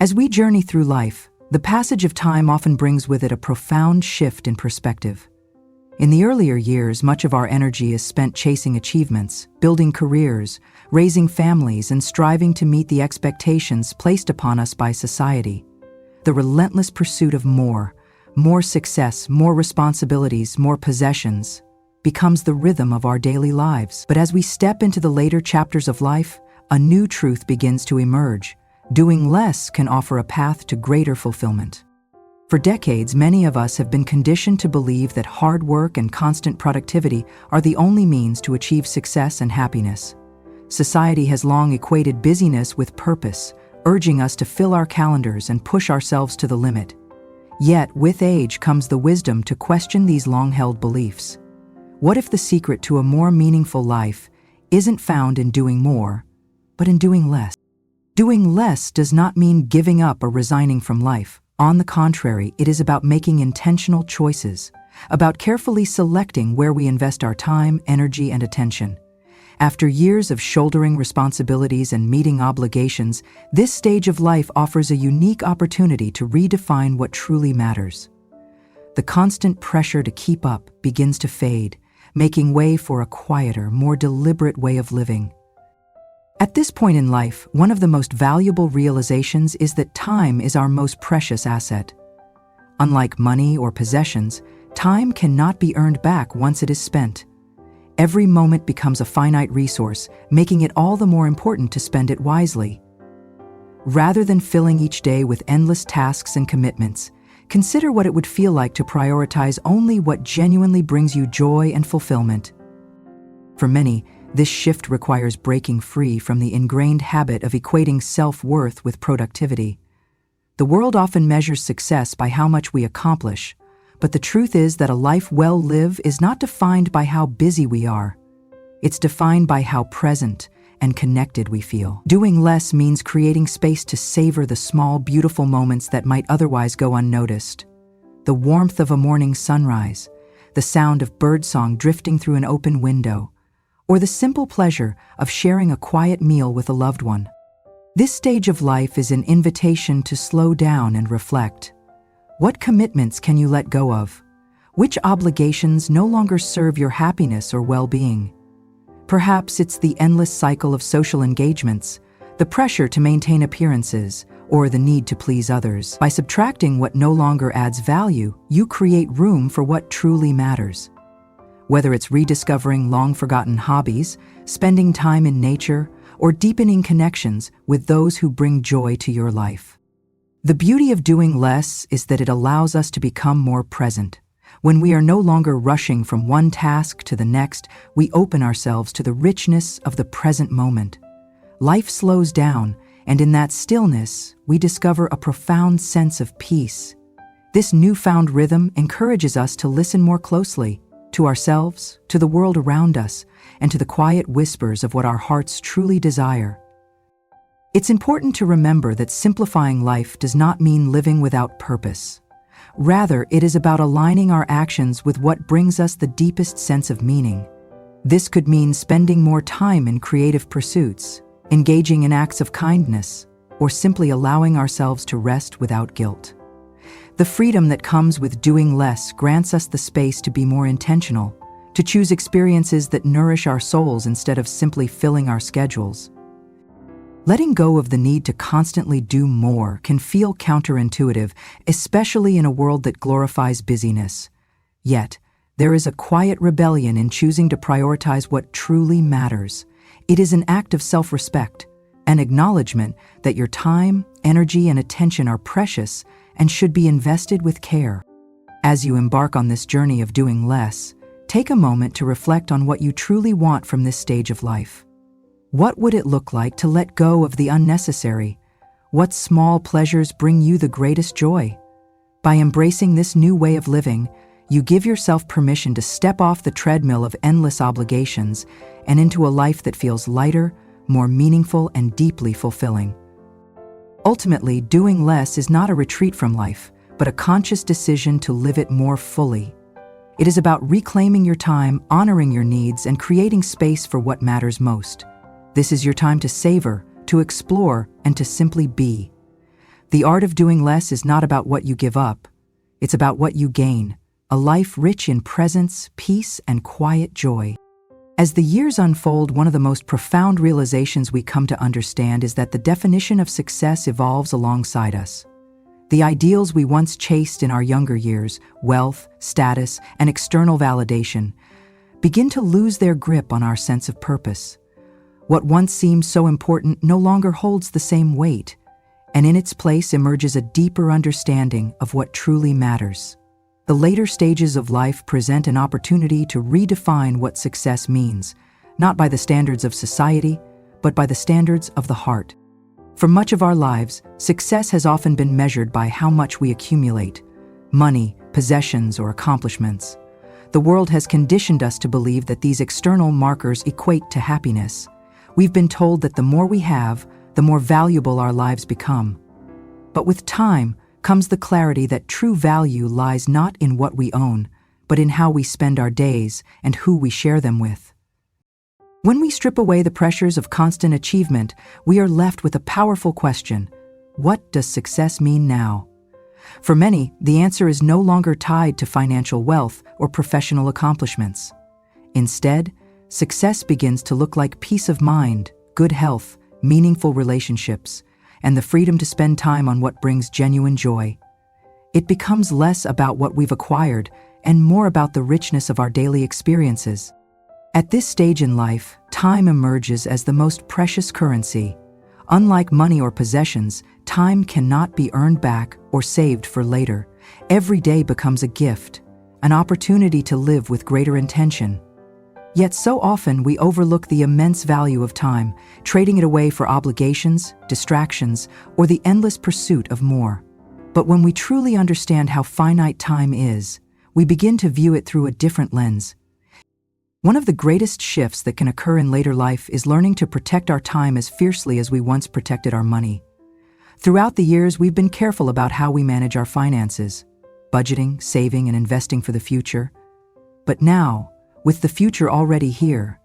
As we journey through life, the passage of time often brings with it a profound shift in perspective. In the earlier years, much of our energy is spent chasing achievements, building careers, raising families, and striving to meet the expectations placed upon us by society. The relentless pursuit of more success, more responsibilities, more possessions, becomes the rhythm of our daily lives. But as we step into the later chapters of life, a new truth begins to emerge. Doing less can offer a path to greater fulfillment. For decades, many of us have been conditioned to believe that hard work and constant productivity are the only means to achieve success and happiness. Society has long equated busyness with purpose, urging us to fill our calendars and push ourselves to the limit. Yet, with age comes the wisdom to question these long-held beliefs. What if the secret to a more meaningful life isn't found in doing more, but in doing less? Doing less does not mean giving up or resigning from life. On the contrary, it is about making intentional choices, about carefully selecting where we invest our time, energy, and attention. After years of shouldering responsibilities and meeting obligations, this stage of life offers a unique opportunity to redefine what truly matters. The constant pressure to keep up begins to fade, making way for a quieter, more deliberate way of living. At this point in life, one of the most valuable realizations is that time is our most precious asset. Unlike money or possessions, time cannot be earned back once it is spent. Every moment becomes a finite resource, making it all the more important to spend it wisely. Rather than filling each day with endless tasks and commitments, consider what it would feel like to prioritize only what genuinely brings you joy and fulfillment. For many, this shift requires breaking free from the ingrained habit of equating self-worth with productivity. The world often measures success by how much we accomplish, but the truth is that a life well lived is not defined by how busy we are. It's defined by how present and connected we feel. Doing less means creating space to savor the small, beautiful moments that might otherwise go unnoticed. The warmth of a morning sunrise, the sound of birdsong drifting through an open window, or the simple pleasure of sharing a quiet meal with a loved one. This stage of life is an invitation to slow down and reflect. What commitments can you let go of? Which obligations no longer serve your happiness or well-being? Perhaps it's the endless cycle of social engagements, the pressure to maintain appearances, or the need to please others. By subtracting what no longer adds value, you create room for what truly matters. Whether it's rediscovering long-forgotten hobbies, spending time in nature, or deepening connections with those who bring joy to your life. The beauty of doing less is that it allows us to become more present. When we are no longer rushing from one task to the next, we open ourselves to the richness of the present moment. Life slows down, and in that stillness, we discover a profound sense of peace. This newfound rhythm encourages us to listen more closely, to ourselves, to the world around us, and to the quiet whispers of what our hearts truly desire. It's important to remember that simplifying life does not mean living without purpose. Rather, it is about aligning our actions with what brings us the deepest sense of meaning. This could mean spending more time in creative pursuits, engaging in acts of kindness, or simply allowing ourselves to rest without guilt. The freedom that comes with doing less grants us the space to be more intentional, to choose experiences that nourish our souls instead of simply filling our schedules. Letting go of the need to constantly do more can feel counterintuitive, especially in a world that glorifies busyness. Yet, there is a quiet rebellion in choosing to prioritize what truly matters. It is an act of self-respect, an acknowledgement that your time, energy, and attention are precious and should be invested with care. As you embark on this journey of doing less, take a moment to reflect on what you truly want from this stage of life. What would it look like to let go of the unnecessary? What small pleasures bring you the greatest joy? By embracing this new way of living, you give yourself permission to step off the treadmill of endless obligations and into a life that feels lighter, more meaningful, and deeply fulfilling. Ultimately, doing less is not a retreat from life, but a conscious decision to live it more fully. It is about reclaiming your time, honoring your needs, and creating space for what matters most. This is your time to savor, to explore, and to simply be. The art of doing less is not about what you give up. It's about what you gain, a life rich in presence, peace, and quiet joy. As the years unfold, one of the most profound realizations we come to understand is that the definition of success evolves alongside us. The ideals we once chased in our younger years, wealth, status, and external validation, begin to lose their grip on our sense of purpose. What once seemed so important no longer holds the same weight, and in its place emerges a deeper understanding of what truly matters. The later stages of life present an opportunity to redefine what success means, not by the standards of society, but by the standards of the heart. For much of our lives, success has often been measured by how much we accumulate: money, possessions, or accomplishments. The world has conditioned us to believe that these external markers equate to happiness. We've been told that the more we have, the more valuable our lives become. But with time comes the clarity that true value lies not in what we own, but in how we spend our days and who we share them with. When we strip away the pressures of constant achievement, we are left with a powerful question: what does success mean now? For many, the answer is no longer tied to financial wealth or professional accomplishments. Instead, success begins to look like peace of mind, good health, meaningful relationships, and the freedom to spend time on what brings genuine joy. It becomes less about what we've acquired and more about the richness of our daily experiences. At this stage in life, time emerges as the most precious currency. Unlike money or possessions, time cannot be earned back or saved for later. Every day becomes a gift, an opportunity to live with greater intention. Yet so often we overlook the immense value of time, trading it away for obligations, distractions, or the endless pursuit of more. But when we truly understand how finite time is, we begin to view it through a different lens. One of the greatest shifts that can occur in later life is learning to protect our time as fiercely as we once protected our money. Throughout the years, we've been careful about how we manage our finances, budgeting, saving, and investing for the future. But now, with the future already here,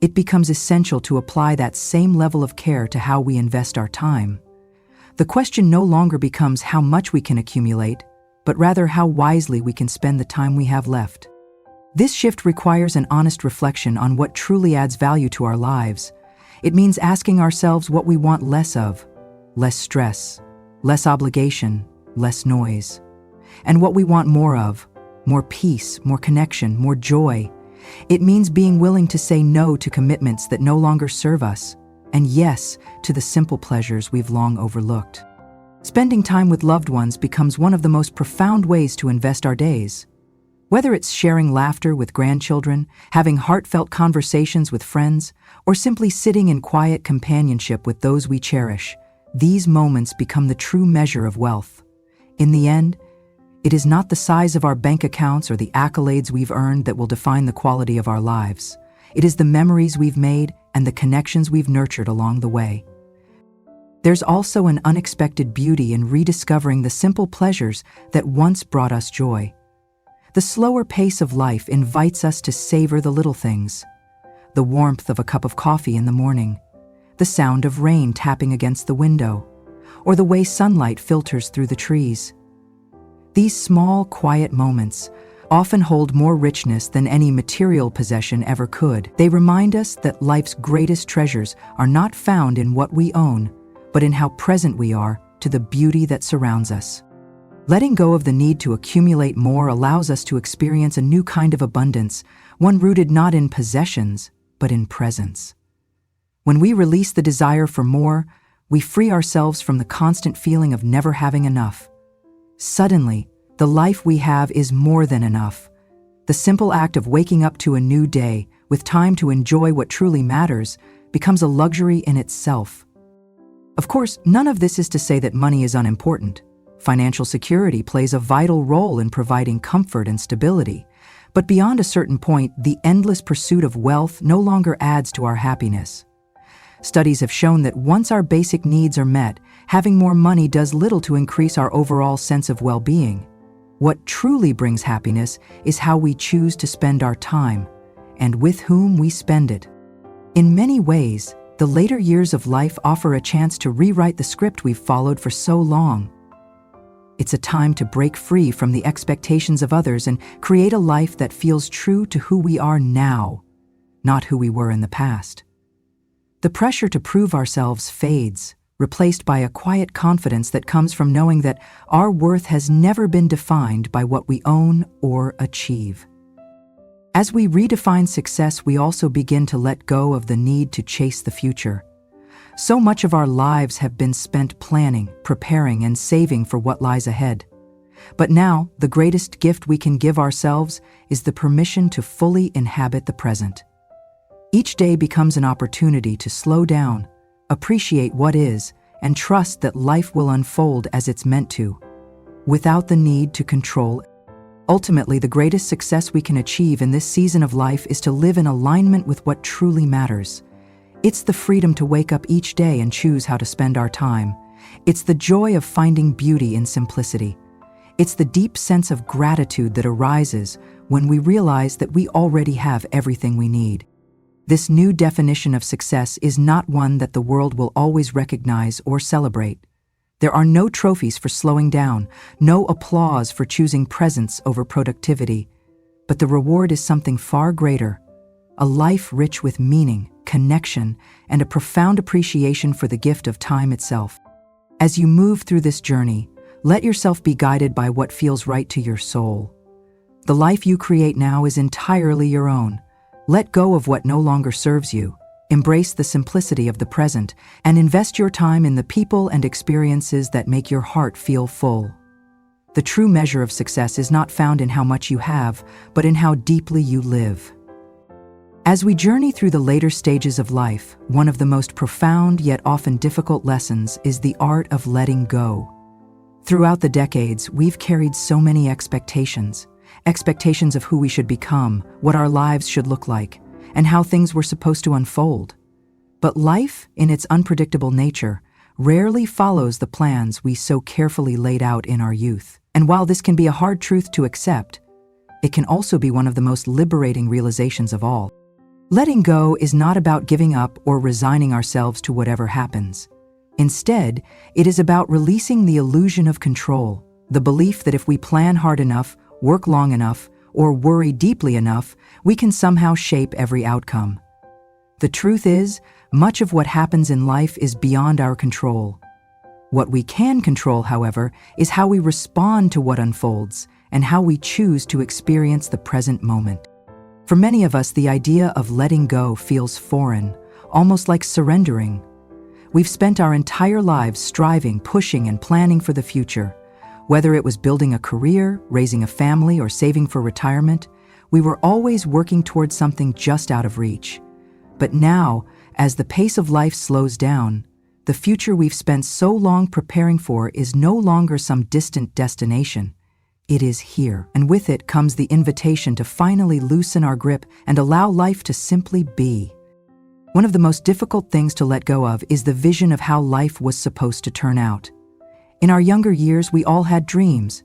it becomes essential to apply that same level of care to how we invest our time. The question no longer becomes how much we can accumulate, but rather how wisely we can spend the time we have left. This shift requires an honest reflection on what truly adds value to our lives. It means asking ourselves what we want less of: less stress, less obligation, less noise, and what we want more of: more peace, more connection, more joy. It means being willing to say no to commitments that no longer serve us, and yes to the simple pleasures we've long overlooked. Spending time with loved ones becomes one of the most profound ways to invest our days. Whether it's sharing laughter with grandchildren, having heartfelt conversations with friends, or simply sitting in quiet companionship with those we cherish, these moments become the true measure of wealth. In the end, it is not the size of our bank accounts or the accolades we've earned that will define the quality of our lives. It is the memories we've made and the connections we've nurtured along the way. There's also an unexpected beauty in rediscovering the simple pleasures that once brought us joy. The slower pace of life invites us to savor the little things: the warmth of a cup of coffee in the morning, the sound of rain tapping against the window, or the way sunlight filters through the trees. These small, quiet moments often hold more richness than any material possession ever could. They remind us that life's greatest treasures are not found in what we own, but in how present we are to the beauty that surrounds us. Letting go of the need to accumulate more allows us to experience a new kind of abundance, one rooted not in possessions, but in presence. When we release the desire for more, we free ourselves from the constant feeling of never having enough. Suddenly, the life we have is more than enough. The simple act of waking up to a new day, with time to enjoy what truly matters, becomes a luxury in itself. Of course, none of this is to say that money is unimportant. Financial security plays a vital role in providing comfort and stability. But beyond a certain point, the endless pursuit of wealth no longer adds to our happiness. Studies have shown that once our basic needs are met, having more money does little to increase our overall sense of well-being. What truly brings happiness is how we choose to spend our time, and with whom we spend it. In many ways, the later years of life offer a chance to rewrite the script we've followed for so long. It's a time to break free from the expectations of others and create a life that feels true to who we are now, not who we were in the past. The pressure to prove ourselves fades, replaced by a quiet confidence that comes from knowing that our worth has never been defined by what we own or achieve. As we redefine success, we also begin to let go of the need to chase the future. So much of our lives have been spent planning, preparing, and saving for what lies ahead. But now, the greatest gift we can give ourselves is the permission to fully inhabit the present. Each day becomes an opportunity to slow down, appreciate what is, and trust that life will unfold as it's meant to, without the need to control. Ultimately, the greatest success we can achieve in this season of life is to live in alignment with what truly matters. It's the freedom to wake up each day and choose how to spend our time. It's the joy of finding beauty in simplicity. It's the deep sense of gratitude that arises when we realize that we already have everything we need. This new definition of success is not one that the world will always recognize or celebrate. There are no trophies for slowing down, no applause for choosing presence over productivity, but the reward is something far greater, a life rich with meaning, connection, and a profound appreciation for the gift of time itself. As you move through this journey, let yourself be guided by what feels right to your soul. The life you create now is entirely your own. Let go of what no longer serves you. Embrace the simplicity of the present and invest your time in the people and experiences that make your heart feel full. The true measure of success is not found in how much you have, but in how deeply you live. As we journey through the later stages of life, one of the most profound yet often difficult lessons is the art of letting go. Throughout the decades, we've carried so many expectations of who we should become, what our lives should look like, and how things were supposed to unfold. But life, in its unpredictable nature, rarely follows the plans we so carefully laid out in our youth. And while this can be a hard truth to accept, it can also be one of the most liberating realizations of all. Letting go is not about giving up or resigning ourselves to whatever happens. Instead, it is about releasing the illusion of control, the belief that if we plan hard enough, work long enough, or worry deeply enough, we can somehow shape every outcome. The truth is, much of what happens in life is beyond our control. What we can control, however, is how we respond to what unfolds and how we choose to experience the present moment. For many of us, the idea of letting go feels foreign, almost like surrendering. We've spent our entire lives striving, pushing, and planning for the future. Whether it was building a career, raising a family, or saving for retirement, we were always working towards something just out of reach. But now, as the pace of life slows down, the future we've spent so long preparing for is no longer some distant destination. It is here, and with it comes the invitation to finally loosen our grip and allow life to simply be. One of the most difficult things to let go of is the vision of how life was supposed to turn out. In our younger years, we all had dreams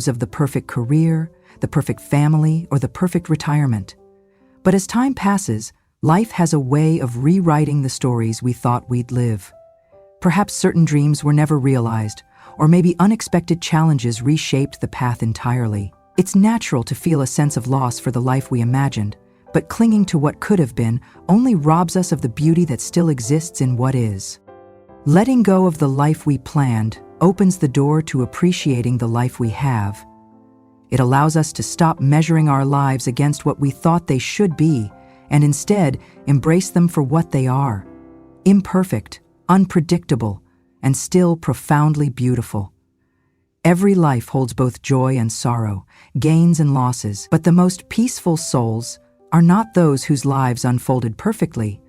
of the perfect career, the perfect family, or the perfect retirement. But as time passes, life has a way of rewriting the stories we thought we'd live. Perhaps certain dreams were never realized, or maybe unexpected challenges reshaped the path entirely. It's natural to feel a sense of loss for the life we imagined, but clinging to what could have been only robs us of the beauty that still exists in what is. Letting go of the life we planned opens the door to appreciating the life we have. It allows us to stop measuring our lives against what we thought they should be, and instead embrace them for what they are: imperfect, unpredictable, and still profoundly beautiful. Every life holds both joy and sorrow, gains and losses, but the most peaceful souls are not those whose lives unfolded perfectly.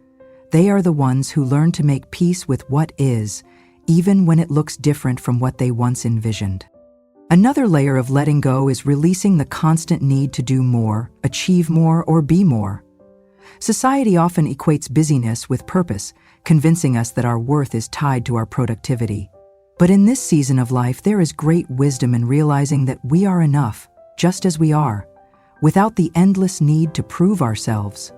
They are the ones who learn to make peace with what is, even when it looks different from what they once envisioned. Another layer of letting go is releasing the constant need to do more, achieve more, or be more. Society often equates busyness with purpose, convincing us that our worth is tied to our productivity. But in this season of life, there is great wisdom in realizing that we are enough, just as we are, without the endless need to prove ourselves.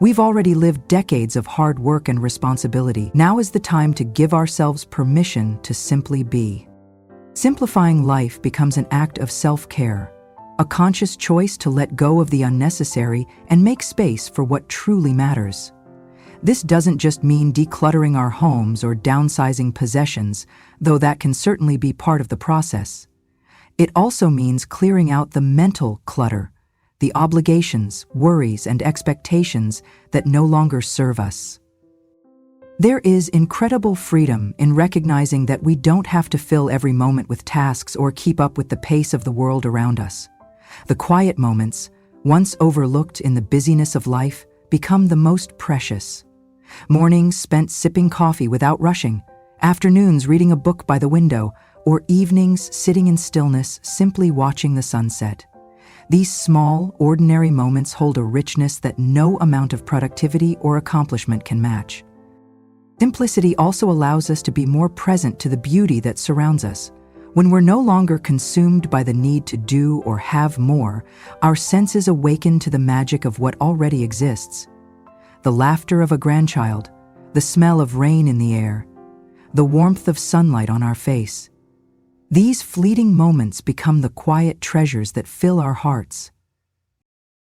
We've already lived decades of hard work and responsibility. Now is the time to give ourselves permission to simply be. Simplifying life becomes an act of self-care, a conscious choice to let go of the unnecessary and make space for what truly matters. This doesn't just mean decluttering our homes or downsizing possessions, though that can certainly be part of the process. It also means clearing out the mental clutter, the obligations, worries, and expectations that no longer serve us. There is incredible freedom in recognizing that we don't have to fill every moment with tasks or keep up with the pace of the world around us. The quiet moments, once overlooked in the busyness of life, become the most precious. Mornings spent sipping coffee without rushing, afternoons reading a book by the window, or evenings sitting in stillness simply watching the sunset. These small, ordinary moments hold a richness that no amount of productivity or accomplishment can match. Simplicity also allows us to be more present to the beauty that surrounds us. When we're no longer consumed by the need to do or have more, our senses awaken to the magic of what already exists. The laughter of a grandchild, the smell of rain in the air, the warmth of sunlight on our face. These fleeting moments become the quiet treasures that fill our hearts.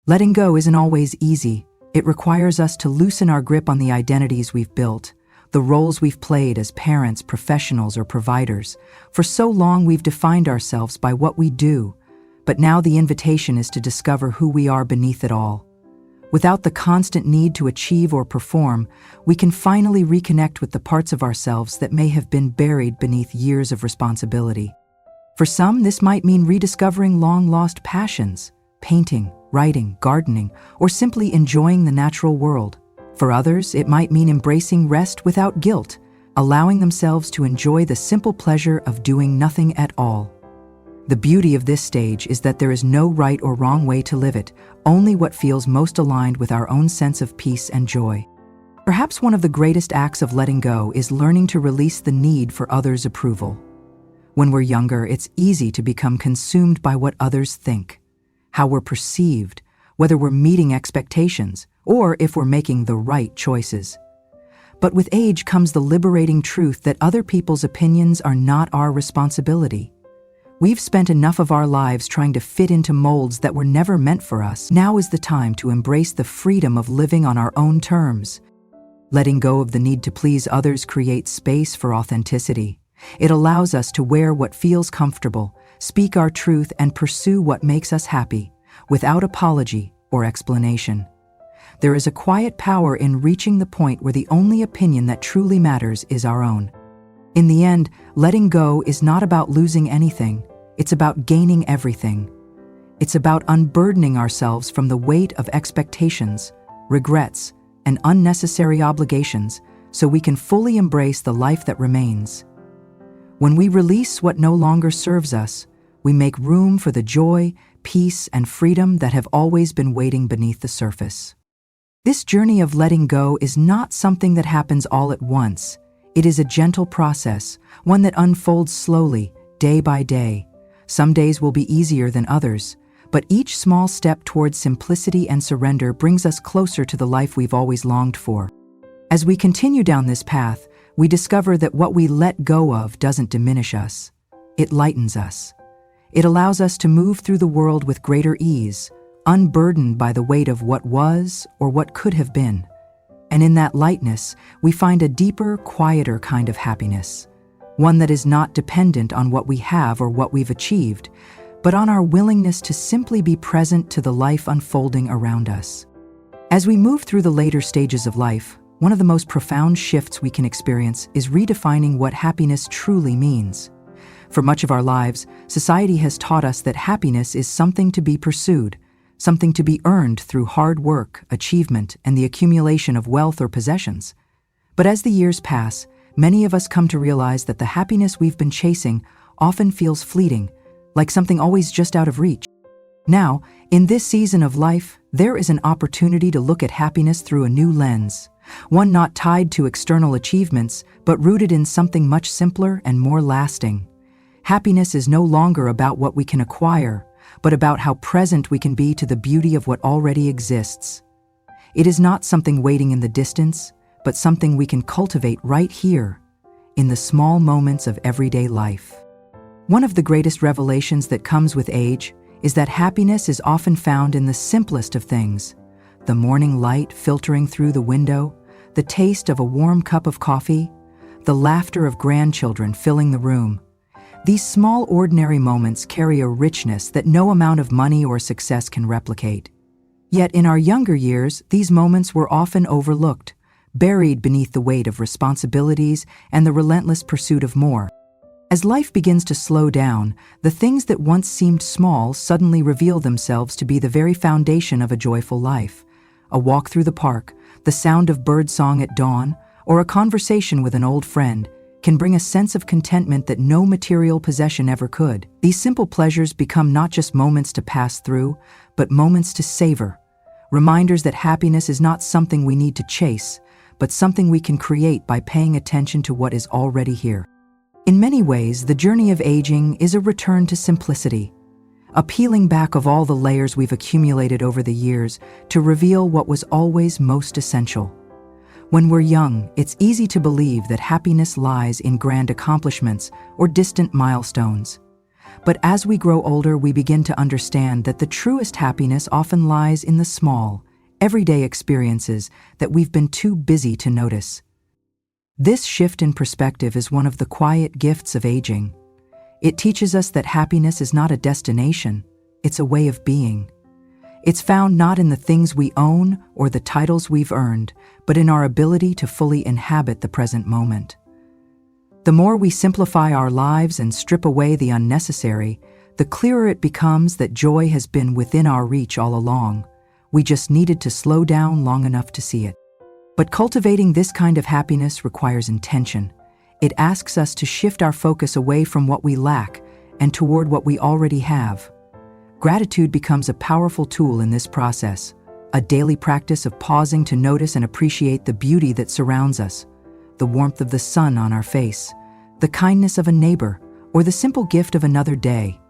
Letting go isn't always easy. It requires us to loosen our grip on the identities we've built, the roles we've played as parents, professionals, or providers. For so long, we've defined ourselves by what we do, but now the invitation is to discover who we are beneath it all. Without the constant need to achieve or perform, we can finally reconnect with the parts of ourselves that may have been buried beneath years of responsibility. For some, this might mean rediscovering long-lost passions, painting, writing, gardening, or simply enjoying the natural world. For others, it might mean embracing rest without guilt, allowing themselves to enjoy the simple pleasure of doing nothing at all. The beauty of this stage is that there is no right or wrong way to live it, only what feels most aligned with our own sense of peace and joy. Perhaps one of the greatest acts of letting go is learning to release the need for others' approval. When we're younger, it's easy to become consumed by what others think, how we're perceived, whether we're meeting expectations, or if we're making the right choices. But with age comes the liberating truth that other people's opinions are not our responsibility. We've spent enough of our lives trying to fit into molds that were never meant for us. Now is the time to embrace the freedom of living on our own terms. Letting go of the need to please others creates space for authenticity. It allows us to wear what feels comfortable, speak our truth, and pursue what makes us happy, without apology or explanation. There is a quiet power in reaching the point where the only opinion that truly matters is our own. In the end, letting go is not about losing anything. It's about gaining everything. It's about unburdening ourselves from the weight of expectations, regrets, and unnecessary obligations so we can fully embrace the life that remains. When we release what no longer serves us, we make room for the joy, peace, and freedom that have always been waiting beneath the surface. This journey of letting go is not something that happens all at once. It is a gentle process, one that unfolds slowly, day by day. Some days will be easier than others, but each small step towards simplicity and surrender brings us closer to the life we've always longed for. As we continue down this path, we discover that what we let go of doesn't diminish us. It lightens us. It allows us to move through the world with greater ease, unburdened by the weight of what was or what could have been. And in that lightness, we find a deeper, quieter kind of happiness, one that is not dependent on what we have or what we've achieved, but on our willingness to simply be present to the life unfolding around us. As we move through the later stages of life, one of the most profound shifts we can experience is redefining what happiness truly means. For much of our lives, society has taught us that happiness is something to be pursued, something to be earned through hard work, achievement, and the accumulation of wealth or possessions. But as the years pass, many of us come to realize that the happiness we've been chasing often feels fleeting, like something always just out of reach. Now, in this season of life, there is an opportunity to look at happiness through a new lens, one not tied to external achievements, but rooted in something much simpler and more lasting. Happiness is no longer about what we can acquire, but about how present we can be to the beauty of what already exists. It is not something waiting in the distance, but something we can cultivate right here, in the small moments of everyday life. One of the greatest revelations that comes with age is that happiness is often found in the simplest of things: the morning light filtering through the window, the taste of a warm cup of coffee, the laughter of grandchildren filling the room. These small, ordinary moments carry a richness that no amount of money or success can replicate. Yet in our younger years, these moments were often overlooked, buried beneath the weight of responsibilities and the relentless pursuit of more. As life begins to slow down, the things that once seemed small suddenly reveal themselves to be the very foundation of a joyful life. A walk through the park, the sound of birdsong at dawn, or a conversation with an old friend can bring a sense of contentment that no material possession ever could. These simple pleasures become not just moments to pass through, but moments to savor, reminders that happiness is not something we need to chase, but something we can create by paying attention to what is already here. In many ways, the journey of aging is a return to simplicity, a peeling back of all the layers we've accumulated over the years to reveal what was always most essential. When we're young, it's easy to believe that happiness lies in grand accomplishments or distant milestones. But as we grow older, we begin to understand that the truest happiness often lies in the small, everyday experiences that we've been too busy to notice. This shift in perspective is one of the quiet gifts of aging. It teaches us that happiness is not a destination, it's a way of being. It's found not in the things we own or the titles we've earned, but in our ability to fully inhabit the present moment. The more we simplify our lives and strip away the unnecessary, the clearer it becomes that joy has been within our reach all along. We just needed to slow down long enough to see it. But cultivating this kind of happiness requires intention. It asks us to shift our focus away from what we lack and toward what we already have. Gratitude becomes a powerful tool in this process, a daily practice of pausing to notice and appreciate the beauty that surrounds us, the warmth of the sun on our face, the kindness of a neighbor, or the simple gift of another day.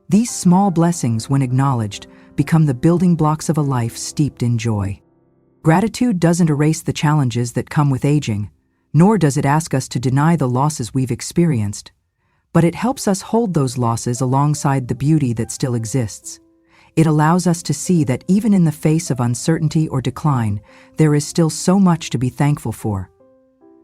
These small blessings, when acknowledged, become the building blocks of a life steeped in joy. Gratitude doesn't erase the challenges that come with aging, nor does it ask us to deny the losses we've experienced, but it helps us hold those losses alongside the beauty that still exists. It allows us to see that even in the face of uncertainty or decline, there is still so much to be thankful for.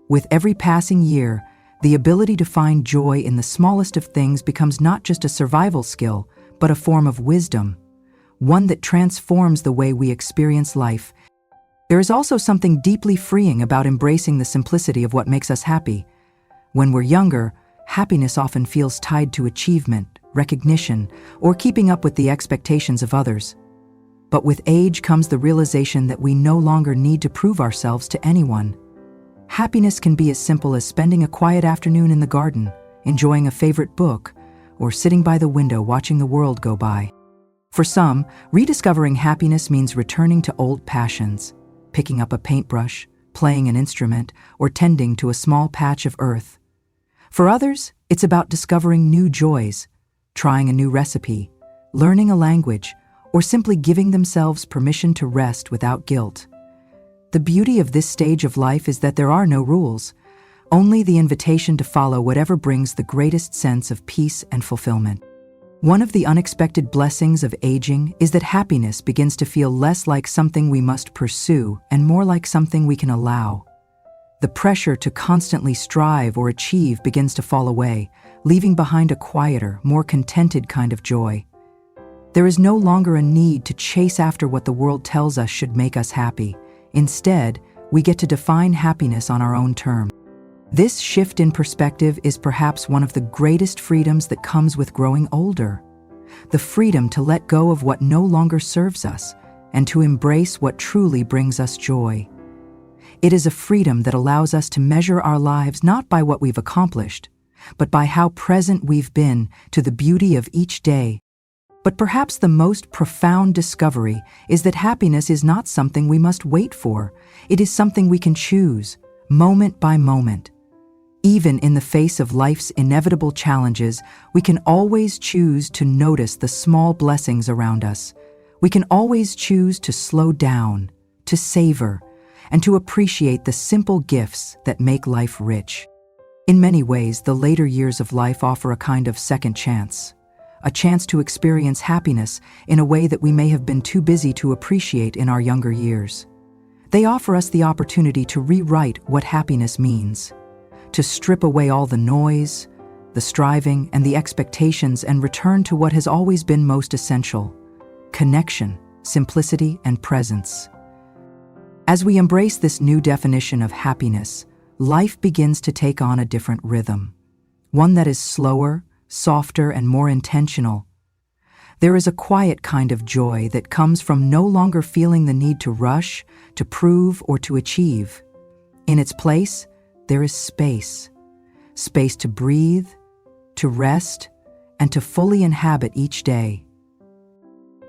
With every passing year, the ability to find joy in the smallest of things becomes not just a survival skill, but a form of wisdom, one that transforms the way we experience life. There is also something deeply freeing about embracing the simplicity of what makes us happy. When we're younger, happiness often feels tied to achievement, recognition, or keeping up with the expectations of others. But with age comes the realization that we no longer need to prove ourselves to anyone. Happiness can be as simple as spending a quiet afternoon in the garden, enjoying a favorite book, or sitting by the window watching the world go by. For some, rediscovering happiness means returning to old passions, picking up a paintbrush, playing an instrument, or tending to a small patch of earth. For others, it's about discovering new joys, trying a new recipe, learning a language, or simply giving themselves permission to rest without guilt. The beauty of this stage of life is that there are no rules, only the invitation to follow whatever brings the greatest sense of peace and fulfillment. One of the unexpected blessings of aging is that happiness begins to feel less like something we must pursue and more like something we can allow. The pressure to constantly strive or achieve begins to fall away, leaving behind a quieter, more contented kind of joy. There is no longer a need to chase after what the world tells us should make us happy. Instead, we get to define happiness on our own terms. This shift in perspective is perhaps one of the greatest freedoms that comes with growing older. The freedom to let go of what no longer serves us and to embrace what truly brings us joy. It is a freedom that allows us to measure our lives not by what we've accomplished, but by how present we've been to the beauty of each day. But perhaps the most profound discovery is that happiness is not something we must wait for. It is something we can choose, moment by moment. Even in the face of life's inevitable challenges, we can always choose to notice the small blessings around us. We can always choose to slow down, to savor, and to appreciate the simple gifts that make life rich. In many ways, the later years of life offer a kind of second chance, a chance to experience happiness in a way that we may have been too busy to appreciate in our younger years. They offer us the opportunity to rewrite what happiness means, to strip away all the noise, the striving, and the expectations and return to what has always been most essential: connection, simplicity, and presence. As we embrace this new definition of happiness, life begins to take on a different rhythm, one that is slower, softer, and more intentional. There is a quiet kind of joy that comes from no longer feeling the need to rush, to prove, or to achieve. In its place, there is space. Space to breathe, to rest, and to fully inhabit each day.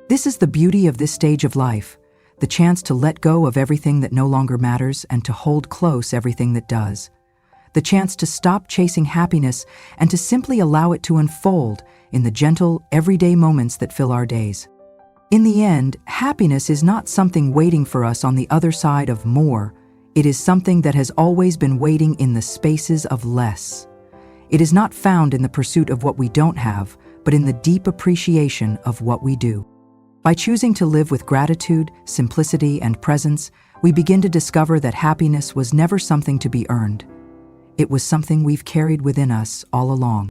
This is the beauty of this stage of life, the chance to let go of everything that no longer matters and to hold close everything that does. The chance to stop chasing happiness and to simply allow it to unfold in the gentle, everyday moments that fill our days. In the end, happiness is not something waiting for us on the other side of more. It is something that has always been waiting in the spaces of less. It is not found in the pursuit of what we don't have, but in the deep appreciation of what we do. By choosing to live with gratitude, simplicity, and presence, we begin to discover that happiness was never something to be earned. It was something we've carried within us all along.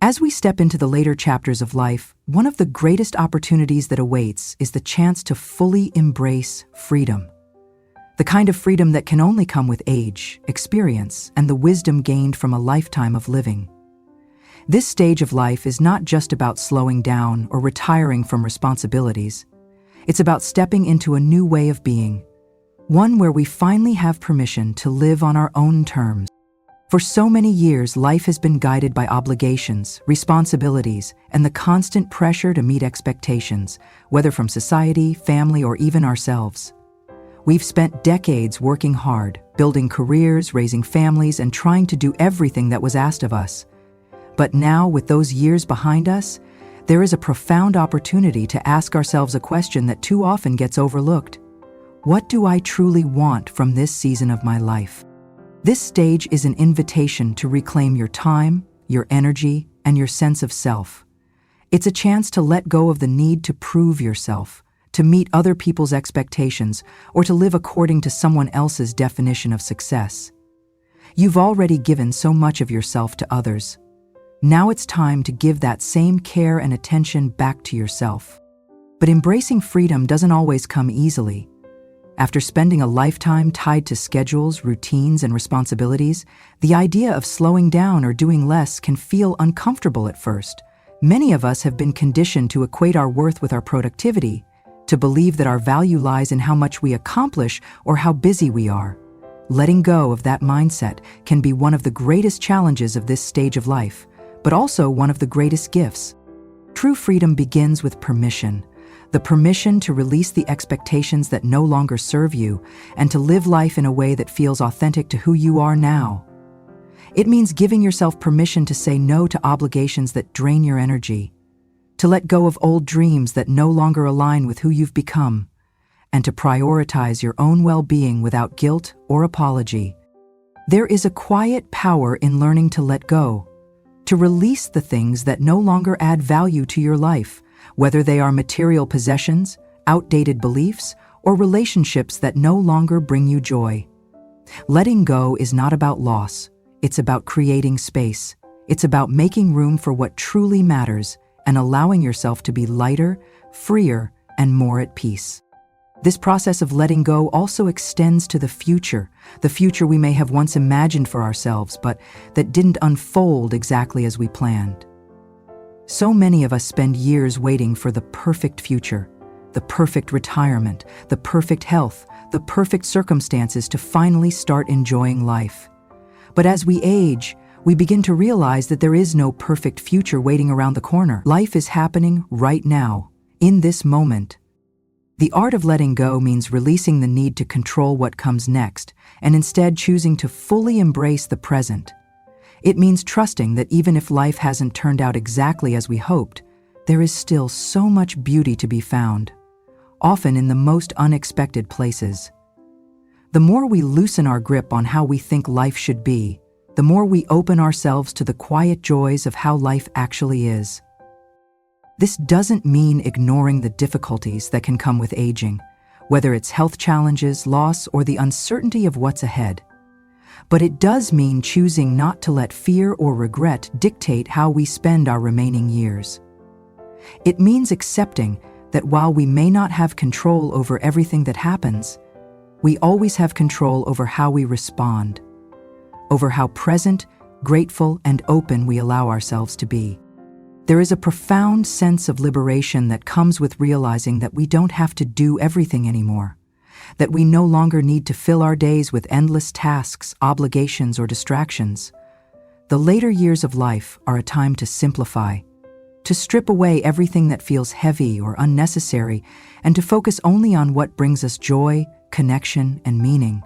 As we step into the later chapters of life, one of the greatest opportunities that awaits is the chance to fully embrace freedom. The kind of freedom that can only come with age, experience, and the wisdom gained from a lifetime of living. This stage of life is not just about slowing down or retiring from responsibilities. It's about stepping into a new way of being, one where we finally have permission to live on our own terms. For so many years, life has been guided by obligations, responsibilities, and the constant pressure to meet expectations, whether from society, family, or even ourselves. We've spent decades working hard, building careers, raising families, and trying to do everything that was asked of us. But now, with those years behind us, there is a profound opportunity to ask ourselves a question that too often gets overlooked. What do I truly want from this season of my life? This stage is an invitation to reclaim your time, your energy, and your sense of self. It's a chance to let go of the need to prove yourself, to meet other people's expectations, or to live according to someone else's definition of success. You've already given so much of yourself to others. Now it's time to give that same care and attention back to yourself. But embracing freedom doesn't always come easily. After spending a lifetime tied to schedules, routines, and responsibilities, the idea of slowing down or doing less can feel uncomfortable at first. Many of us have been conditioned to equate our worth with our productivity, to believe that our value lies in how much we accomplish or how busy we are. Letting go of that mindset can be one of the greatest challenges of this stage of life, but also one of the greatest gifts. True freedom begins with permission. The permission to release the expectations that no longer serve you and to live life in a way that feels authentic to who you are now. It means giving yourself permission to say no to obligations that drain your energy, to let go of old dreams that no longer align with who you've become, and to prioritize your own well-being without guilt or apology. There is a quiet power in learning to let go, to release the things that no longer add value to your life, whether they are material possessions, outdated beliefs, or relationships that no longer bring you joy. Letting go is not about loss. It's about creating space. It's about making room for what truly matters and allowing yourself to be lighter, freer, and more at peace. This process of letting go also extends to the future we may have once imagined for ourselves, but that didn't unfold exactly as we planned. So many of us spend years waiting for the perfect future, the perfect retirement, the perfect health, the perfect circumstances to finally start enjoying life. But as we age, we begin to realize that there is no perfect future waiting around the corner. Life is happening right now, in this moment. The art of letting go means releasing the need to control what comes next and instead choosing to fully embrace the present. It means trusting that even if life hasn't turned out exactly as we hoped, there is still so much beauty to be found, often in the most unexpected places. The more we loosen our grip on how we think life should be, the more we open ourselves to the quiet joys of how life actually is. This doesn't mean ignoring the difficulties that can come with aging, whether it's health challenges, loss, or the uncertainty of what's ahead. But it does mean choosing not to let fear or regret dictate how we spend our remaining years. It means accepting that while we may not have control over everything that happens, we always have control over how we respond, over how present, grateful, and open we allow ourselves to be. There is a profound sense of liberation that comes with realizing that we don't have to do everything anymore, that we no longer need to fill our days with endless tasks, obligations, or distractions. The later years of life are a time to simplify, to strip away everything that feels heavy or unnecessary, and to focus only on what brings us joy, connection, and meaning.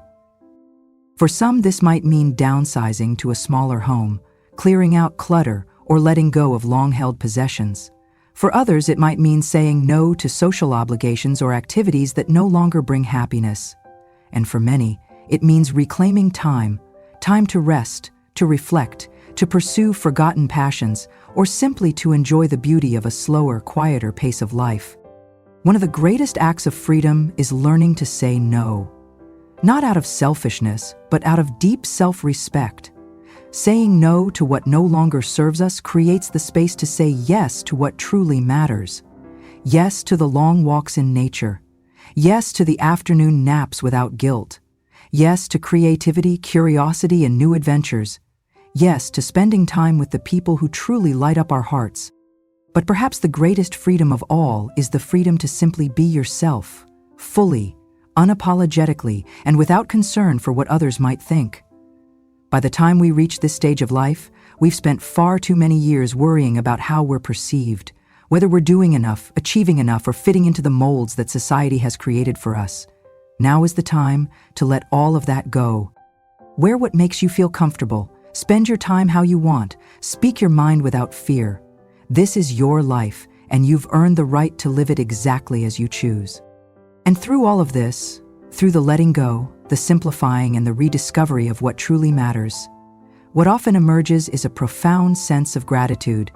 For some, this might mean downsizing to a smaller home, clearing out clutter, or letting go of long-held possessions. For others, it might mean saying no to social obligations or activities that no longer bring happiness. And for many, it means reclaiming time to rest, to reflect, to pursue forgotten passions, or simply to enjoy the beauty of a slower, quieter pace of life. One of the greatest acts of freedom is learning to say no. Not out of selfishness, but out of deep self-respect. Saying no to what no longer serves us creates the space to say yes to what truly matters. Yes to the long walks in nature. Yes to the afternoon naps without guilt. Yes to creativity, curiosity, and new adventures. Yes to spending time with the people who truly light up our hearts. But perhaps the greatest freedom of all is the freedom to simply be yourself, fully, unapologetically, and without concern for what others might think. By the time we reach this stage of life, we've spent far too many years worrying about how we're perceived, whether we're doing enough, achieving enough, or fitting into the molds that society has created for us. Now is the time to let all of that go. Wear what makes you feel comfortable. Spend your time how you want. Speak your mind without fear. This is your life, and you've earned the right to live it exactly as you choose. And through all of this, through the letting go, the simplifying, and the rediscovery of what truly matters, what often emerges is a profound sense of gratitude.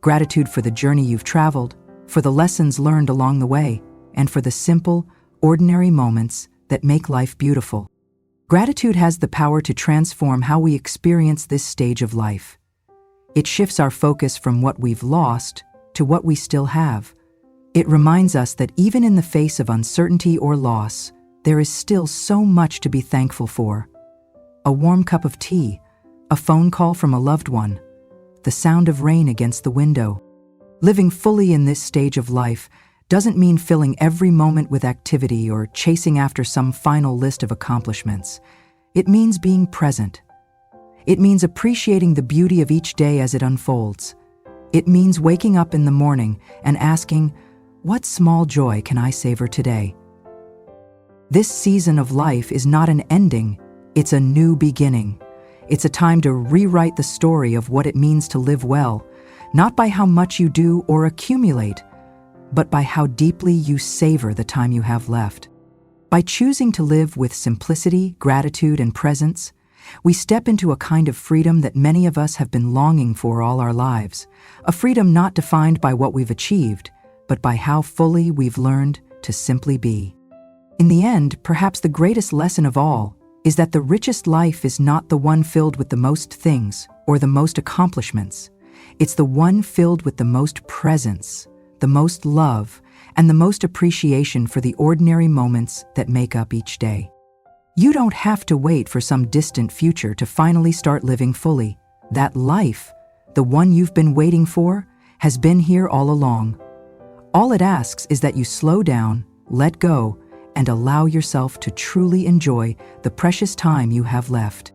Gratitude for the journey you've traveled, for the lessons learned along the way, and for the simple, ordinary moments that make life beautiful. Gratitude has the power to transform how we experience this stage of life. It shifts our focus from what we've lost to what we still have. It reminds us that even in the face of uncertainty or loss, there is still so much to be thankful for. A warm cup of tea, a phone call from a loved one, the sound of rain against the window. Living fully in this stage of life doesn't mean filling every moment with activity or chasing after some final list of accomplishments. It means being present. It means appreciating the beauty of each day as it unfolds. It means waking up in the morning and asking, what small joy can I savor today? This season of life is not an ending, it's a new beginning. It's a time to rewrite the story of what it means to live well, not by how much you do or accumulate, but by how deeply you savor the time you have left. By choosing to live with simplicity, gratitude, and presence, we step into a kind of freedom that many of us have been longing for all our lives, a freedom not defined by what we've achieved, but by how fully we've learned to simply be. In the end, perhaps the greatest lesson of all is that the richest life is not the one filled with the most things or the most accomplishments. It's the one filled with the most presence, the most love, and the most appreciation for the ordinary moments that make up each day. You don't have to wait for some distant future to finally start living fully. That life, the one you've been waiting for, has been here all along. All it asks is that you slow down, let go, and allow yourself to truly enjoy the precious time you have left.